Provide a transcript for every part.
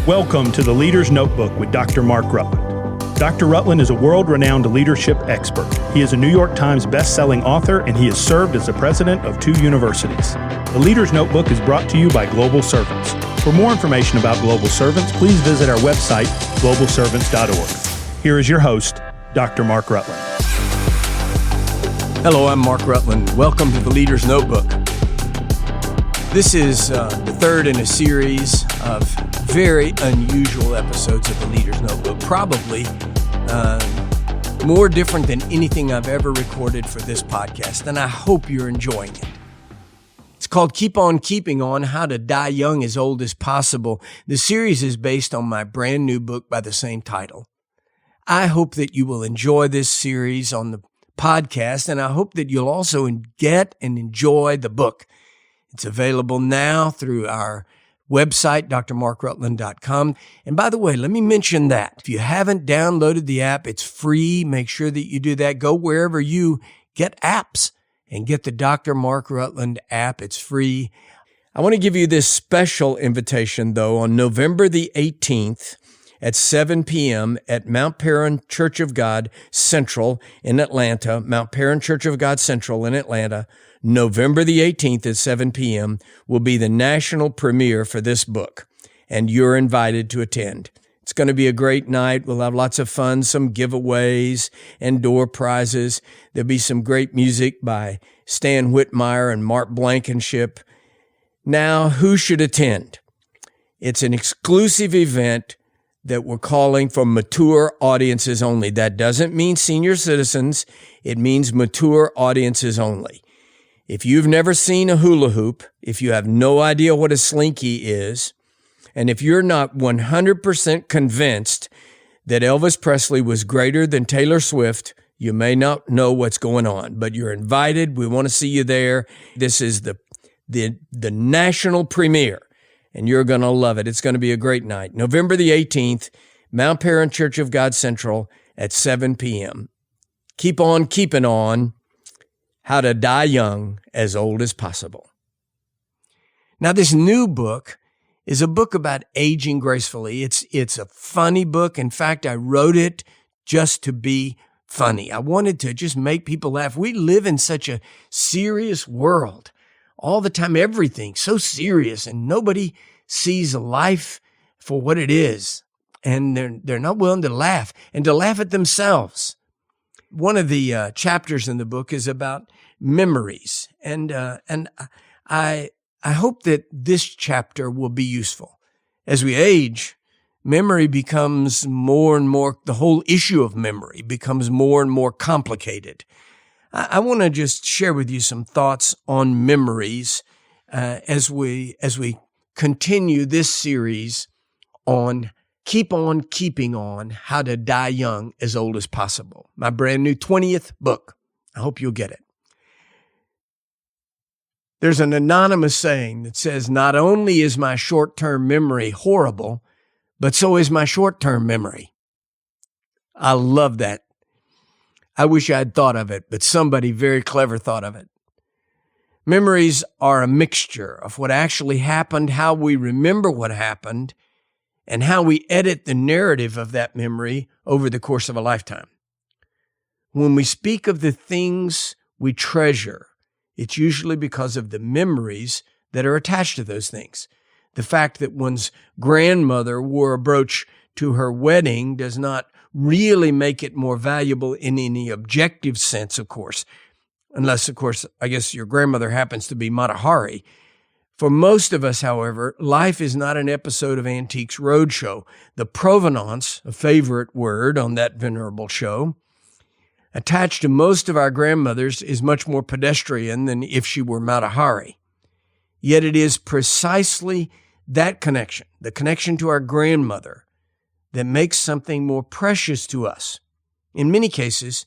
Welcome to the Leader's Notebook with Dr. Mark Rutland. Dr. Rutland is a world-renowned leadership expert. He is a New York Times best-selling author, and he has served as the president of 2 universities. The Leader's Notebook is brought to you by Global Servants. For more information about Global Servants, please visit our website, globalservants.org. Here is your host, Dr. Mark Rutland. Hello, I'm Mark Rutland. Welcome to the Leader's Notebook. This is the third in a series of very unusual episodes of the Leader's Notebook, probably more different than anything I've ever recorded for this podcast, and I hope you're enjoying it. It's called Keep On Keeping On, How to Die Young as Old as Possible. The series is based on my brand new book by the same title. I hope that you will enjoy this series on the podcast, and I hope that you'll also get and enjoy the book. It's available now through our website, drmarkrutland.com. And by the way, let me mention that if you haven't downloaded the app, it's free. Make sure that you do that. Go wherever you get apps and get the Dr. Mark Rutland app. It's free. I want to give you this special invitation, though, on November the 18th at 7 p.m. at Mount Paran Church of God Central in Atlanta, Mount Paran Church of God Central in Atlanta. November the 18th at 7 p.m. will be the national premiere for this book, and you're invited to attend. It's going to be a great night. We'll have lots of fun, some giveaways and door prizes. There'll be some great music by Stan Whitmire and Mark Blankenship. Now, who should attend? It's an exclusive event that we're calling for mature audiences only. That doesn't mean senior citizens. It means mature audiences only. If you've never seen a hula hoop, if you have no idea what a slinky is, and if you're not 100% convinced that Elvis Presley was greater than Taylor Swift, you may not know what's going on, but you're invited. We want to see you there. This is the national premiere, and you're going to love it. It's going to be a great night. November the 18th, Mount Paran Church of God Central at 7 p.m. Keep on keeping on. How to Die Young as Old as Possible. Now, this new book is a book about aging gracefully. It's a funny book. In fact, I wrote it just to be funny. I wanted to just make people laugh. We live in such a serious world. All the time, everything's so serious, and nobody sees life for what it is. And they're not willing to laugh, and to laugh at themselves. One of the chapters in the book is about memories, and I hope that this chapter will be useful. As we age, memory becomes more and more, the whole issue of memory becomes more and more complicated. I want to just share with you some thoughts on memories as we continue this series on Keep On Keeping On, How to Die Young as Old as Possible. My brand new 20th book. I hope you'll get it. There's an anonymous saying that says, not only is my short-term memory horrible, but so is my short-term memory. I love that. I wish I'd thought of it, but somebody very clever thought of it. Memories are a mixture of what actually happened, how we remember what happened, and how we edit the narrative of that memory over the course of a lifetime. When we speak of the things we treasure, it's usually because of the memories that are attached to those things. The fact that one's grandmother wore a brooch to her wedding does not really make it more valuable in any objective sense, of course. Unless, of course, I guess your grandmother happens to be Mata Hari. For most of us, however, life is not an episode of Antiques Roadshow. The provenance, a favorite word on that venerable show, attached to most of our grandmothers is much more pedestrian than if she were Mata Hari. Yet it is precisely that connection, the connection to our grandmother, that makes something more precious to us. In many cases,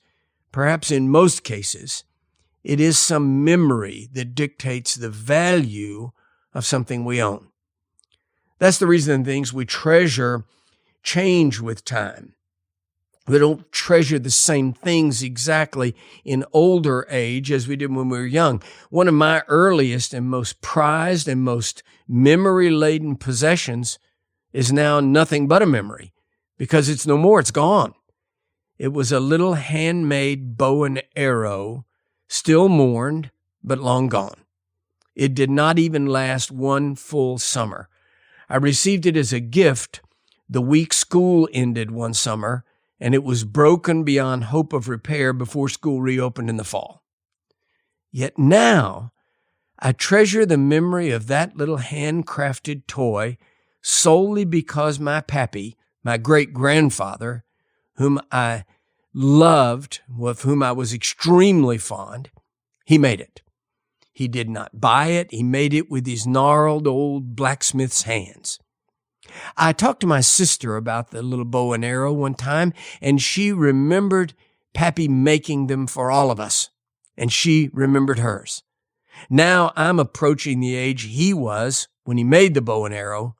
perhaps in most cases, it is some memory that dictates the value of something we own. That's the reason things we treasure change with time. We don't treasure the same things exactly in older age as we did when we were young. One of my earliest and most prized and most memory-laden possessions is now nothing but a memory because it's no more, it's gone. It was a little handmade bow and arrow, still mourned, but long gone. It did not even last one full summer. I received it as a gift the week school ended one summer, and it was broken beyond hope of repair before school reopened in the fall. Yet now, I treasure the memory of that little handcrafted toy solely because my pappy, my great-grandfather, whom I loved, with whom I was extremely fond, he made it. He did not buy it. He made it with his gnarled old blacksmith's hands. I talked to my sister about the little bow and arrow one time, and she remembered Pappy making them for all of us, and she remembered hers. Now I'm approaching the age he was when he made the bow and arrow,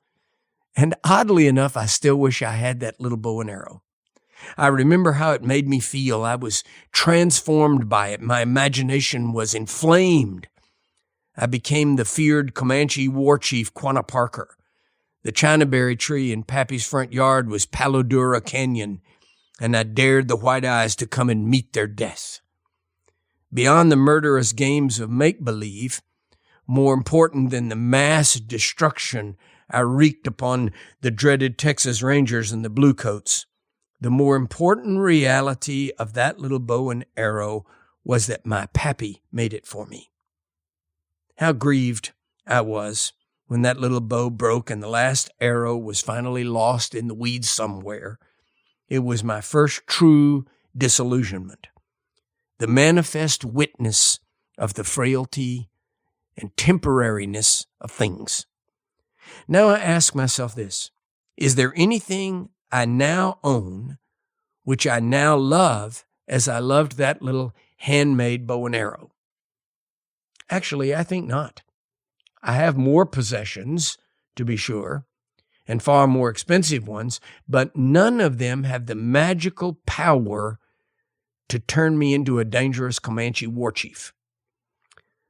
and oddly enough, I still wish I had that little bow and arrow. I remember how it made me feel. I was transformed by it. My imagination was inflamed. I became the feared Comanche war chief Quanah Parker. The chinaberry tree in Pappy's front yard was Palo Duro Canyon, and I dared the White Eyes to come and meet their death. Beyond the murderous games of make-believe, more important than the mass destruction I wreaked upon the dreaded Texas Rangers and the Bluecoats, the more important reality of that little bow and arrow was that my pappy made it for me. How grieved I was when that little bow broke and the last arrow was finally lost in the weeds somewhere. It was my first true disillusionment, the manifest witness of the frailty and temporariness of things. Now I ask myself this: is there anything I now own which I now love as I loved that little handmade bow and arrow? Actually, I think not. I have more possessions, to be sure, and far more expensive ones, but none of them have the magical power to turn me into a dangerous Comanche war chief.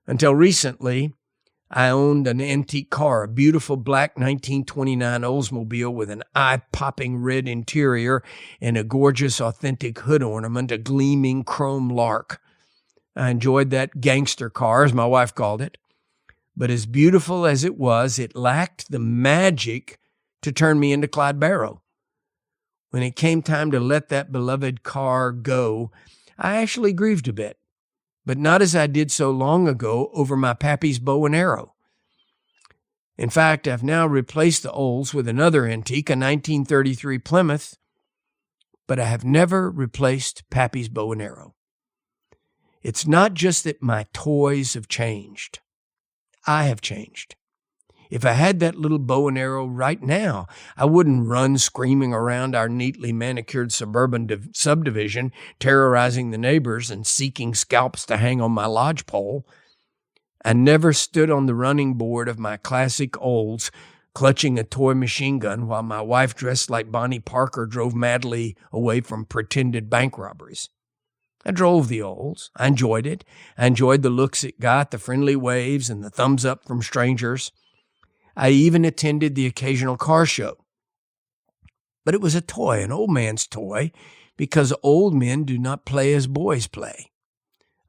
Until recently, I owned an antique car, a beautiful black 1929 Oldsmobile with an eye-popping red interior and a gorgeous, authentic hood ornament, a gleaming chrome lark. I enjoyed that gangster car, as my wife called it. But as beautiful as it was, it lacked the magic to turn me into Clyde Barrow. When it came time to let that beloved car go, I actually grieved a bit, but not as I did so long ago over my pappy's bow and arrow. In fact, I've now replaced the Olds with another antique, a 1933 Plymouth, but I have never replaced pappy's bow and arrow. It's not just that my toys have changed. I have changed. If I had that little bow and arrow right now, I wouldn't run screaming around our neatly manicured suburban subdivision, terrorizing the neighbors and seeking scalps to hang on my lodgepole. I never stood on the running board of my classic Olds, clutching a toy machine gun while my wife, dressed like Bonnie Parker, drove madly away from pretended bank robberies. I drove the Olds. I enjoyed it. I enjoyed the looks it got, the friendly waves, and the thumbs up from strangers. I even attended the occasional car show. But it was a toy, an old man's toy, because old men do not play as boys play.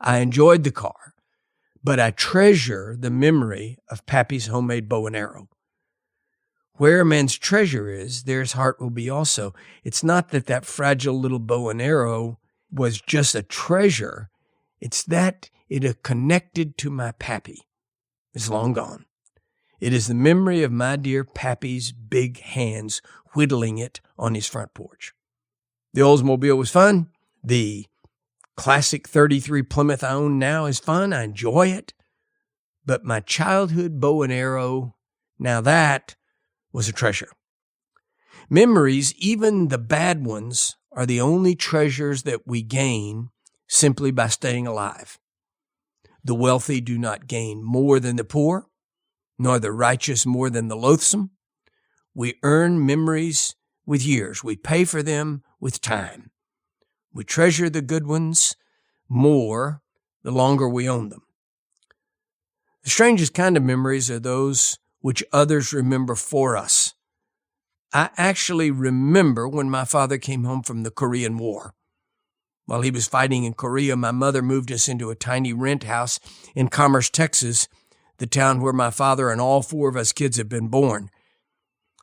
I enjoyed the car, but I treasure the memory of Pappy's homemade bow and arrow. Where a man's treasure is, there his heart will be also. It's not that that fragile little bow and arrow was just a treasure. It's that it is connected to my pappy. It's long gone. It is the memory of my dear pappy's big hands whittling it on his front porch. The Oldsmobile was fun. The classic 33 Plymouth I own now is fun. I enjoy it. But my childhood bow and arrow, now that was a treasure. Memories, even the bad ones, are the only treasures that we gain simply by staying alive. The wealthy do not gain more than the poor, nor the righteous more than the loathsome. We earn memories with years. We pay for them with time. We treasure the good ones more the longer we own them. The strangest kind of memories are those which others remember for us. I actually remember when my father came home from the Korean War. While he was fighting in Korea, my mother moved us into a tiny rent house in Commerce, Texas, the town where my father and all 4 of us kids had been born.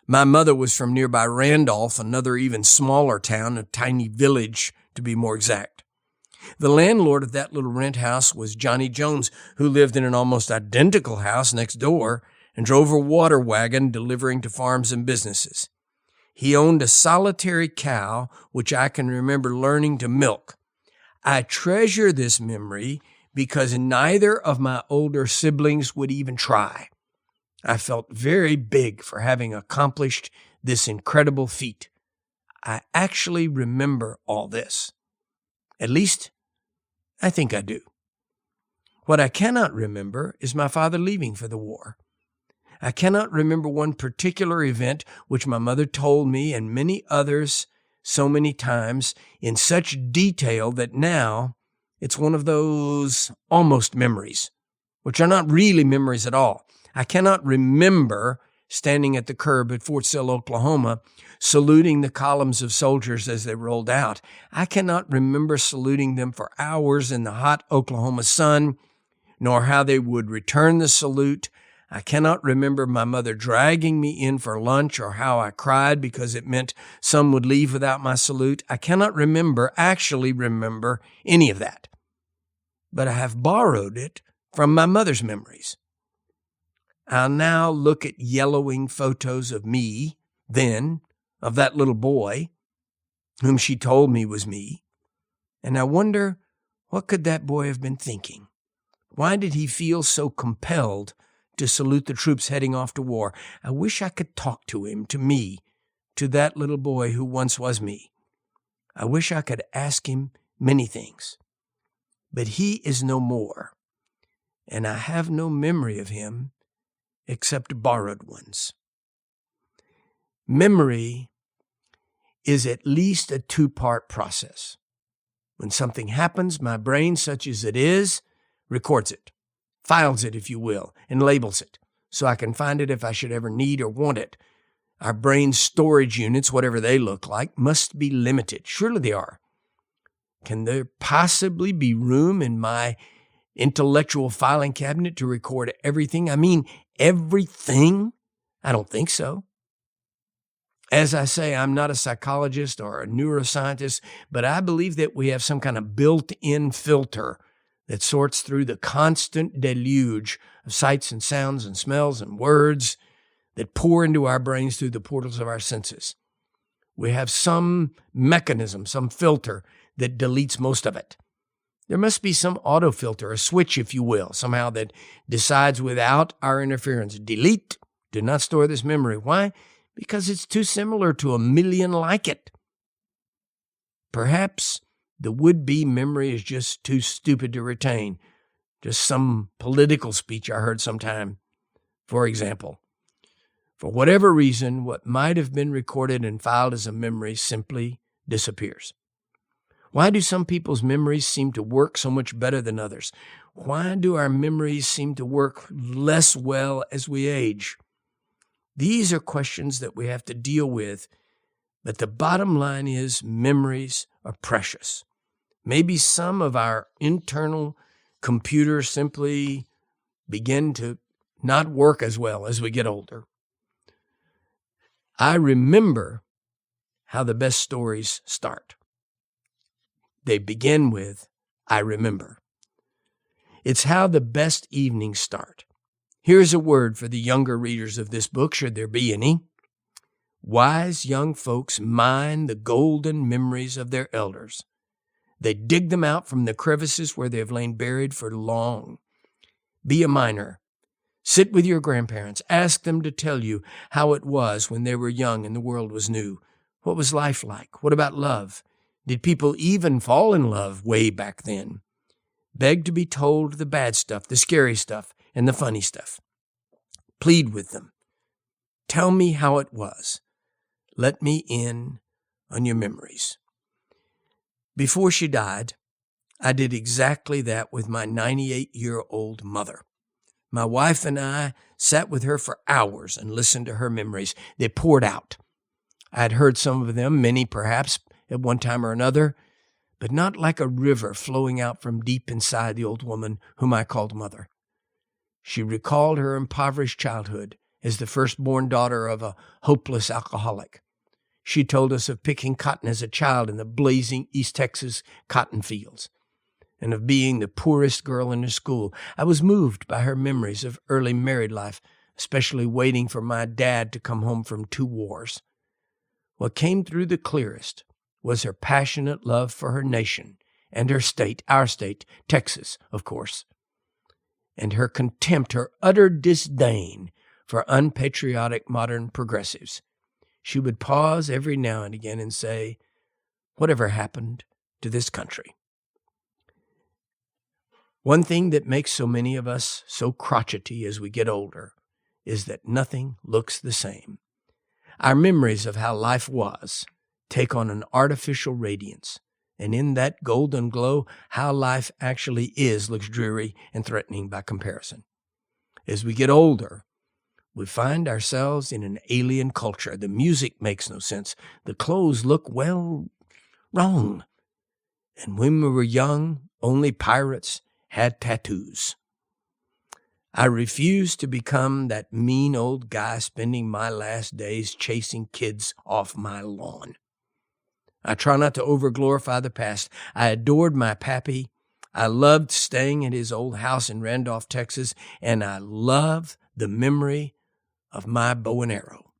My mother was from nearby Randolph, another even smaller town, a tiny village to be more exact. The landlord of that little rent house was Johnny Jones, who lived in an almost identical house next door and drove a water wagon delivering to farms and businesses. He owned a solitary cow, which I can remember learning to milk. I treasure this memory because neither of my older siblings would even try. I felt very big for having accomplished this incredible feat. I actually remember all this. At least, I think I do. What I cannot remember is my father leaving for the war. I cannot remember one particular event which my mother told me and many others so many times in such detail that now it's one of those almost memories, which are not really memories at all. I cannot remember standing at the curb at Fort Sill, Oklahoma, saluting the columns of soldiers as they rolled out. I cannot remember saluting them for hours in the hot Oklahoma sun, nor how they would return the salute. I cannot remember my mother dragging me in for lunch or how I cried because it meant some would leave without my salute. I cannot actually remember any of that. But I have borrowed it from my mother's memories. I'll now look at yellowing photos of me, then, of that little boy, whom she told me was me, and I wonder, what could that boy have been thinking? Why did he feel so compelled to salute the troops heading off to war? I wish I could talk to him, to me, to that little boy who once was me. I wish I could ask him many things. But he is no more, and I have no memory of him except borrowed ones. Memory is at least a 2-part process. When something happens, my brain, such as it is, records it, files it, if you will, and labels it, so I can find it if I should ever need or want it. Our brain's storage units, whatever they look like, must be limited. Surely they are. Can there possibly be room in my intellectual filing cabinet to record everything? I mean, everything? I don't think so. As I say, I'm not a psychologist or a neuroscientist, but I believe that we have some kind of built-in filter that sorts through the constant deluge of sights and sounds and smells and words that pour into our brains through the portals of our senses. We have some mechanism, some filter that deletes most of it. There must be some autofilter, a switch, if you will, somehow that decides without our interference, delete, do not store this memory. Why? Because it's too similar to a million like it. Perhaps the would-be memory is just too stupid to retain. Just some political speech I heard sometime, for example. For whatever reason, what might have been recorded and filed as a memory simply disappears. Why do some people's memories seem to work so much better than others? Why do our memories seem to work less well as we age? These are questions that we have to deal with, but the bottom line is memories are precious. Maybe some of our internal computers simply begin to not work as well as we get older. I remember how the best stories start. They begin with, I remember. It's how the best evenings start. Here's a word for the younger readers of this book, should there be any. Wise young folks mine the golden memories of their elders. They dig them out from the crevices where they have lain buried for long. Be a miner. Sit with your grandparents. Ask them to tell you how it was when they were young and the world was new. What was life like? What about love? Did people even fall in love way back then? Beg to be told the bad stuff, the scary stuff, and the funny stuff. Plead with them. Tell me how it was. Let me in on your memories. Before she died, I did exactly that with my 98-year-old mother. My wife and I sat with her for hours and listened to her memories. They poured out. I had heard some of them, many perhaps, at one time or another, but not like a river flowing out from deep inside the old woman whom I called mother. She recalled her impoverished childhood as the firstborn daughter of a hopeless alcoholic. She told us of picking cotton as a child in the blazing East Texas cotton fields, and of being the poorest girl in her school. I was moved by her memories of early married life, especially waiting for my dad to come home from 2 wars. What came through the clearest was her passionate love for her nation and her state, our state, Texas, of course, and her contempt, her utter disdain for unpatriotic modern progressives. She would pause every now and again and say, "Whatever happened to this country?" One thing that makes so many of us so crotchety as we get older is that nothing looks the same. Our memories of how life was take on an artificial radiance, and in that golden glow, how life actually is looks dreary and threatening by comparison. As we get older, we find ourselves in an alien culture. The music makes no sense. The clothes look, well, wrong. And when we were young, only pirates had tattoos. I refuse to become that mean old guy spending my last days chasing kids off my lawn. I try not to overglorify the past. I adored my pappy. I loved staying at his old house in Randolph, Texas, and I love the memory of my bow and arrow.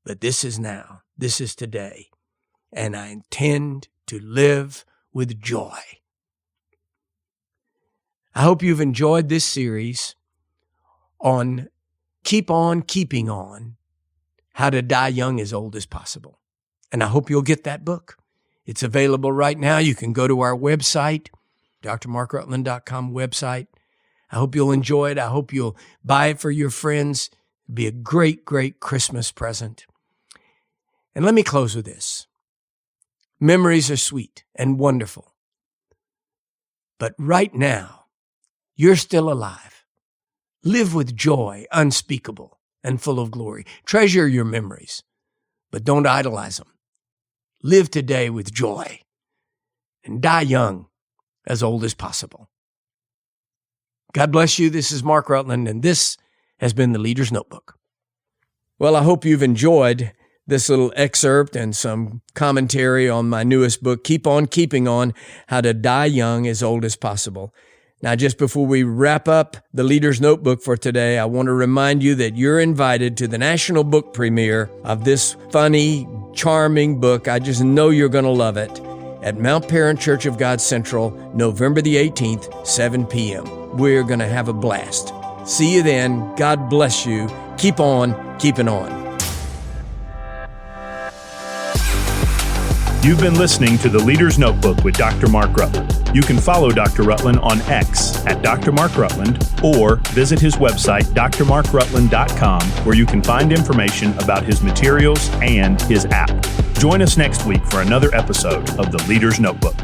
But this is now. This is today. And I intend to live with joy. I hope you've enjoyed this series on Keep On Keeping On, How to Die Young as Old as Possible. And I hope you'll get that book. It's available right now. You can go to our website, drmarkrutland.com website. I hope you'll enjoy it. I hope you'll buy it for your friends. It'll be a great, great Christmas present. And let me close with this. Memories are sweet and wonderful. But right now, you're still alive. Live with joy unspeakable and full of glory. Treasure your memories, but don't idolize them. Live today with joy and die young, as old as possible. God bless you. This is Mark Rutland, and this has been the Leader's Notebook. Well, I hope you've enjoyed this little excerpt and some commentary on my newest book, Keep On Keeping On, How to Die Young as Old as Possible. Now, just before we wrap up the Leader's Notebook for today, I want to remind you that you're invited to the national book premiere of this funny, charming book. I just know you're going to love it at Mount Paran Church of God Central, November the 18th, 7 p.m. We're going to have a blast. See you then. God bless you. Keep on keeping on. You've been listening to The Leader's Notebook with Dr. Mark Rutland. You can follow Dr. Rutland on X at Dr. Mark Rutland or visit his website, drmarkrutland.com, where you can find information about his materials and his app. Join us next week for another episode of The Leader's Notebook.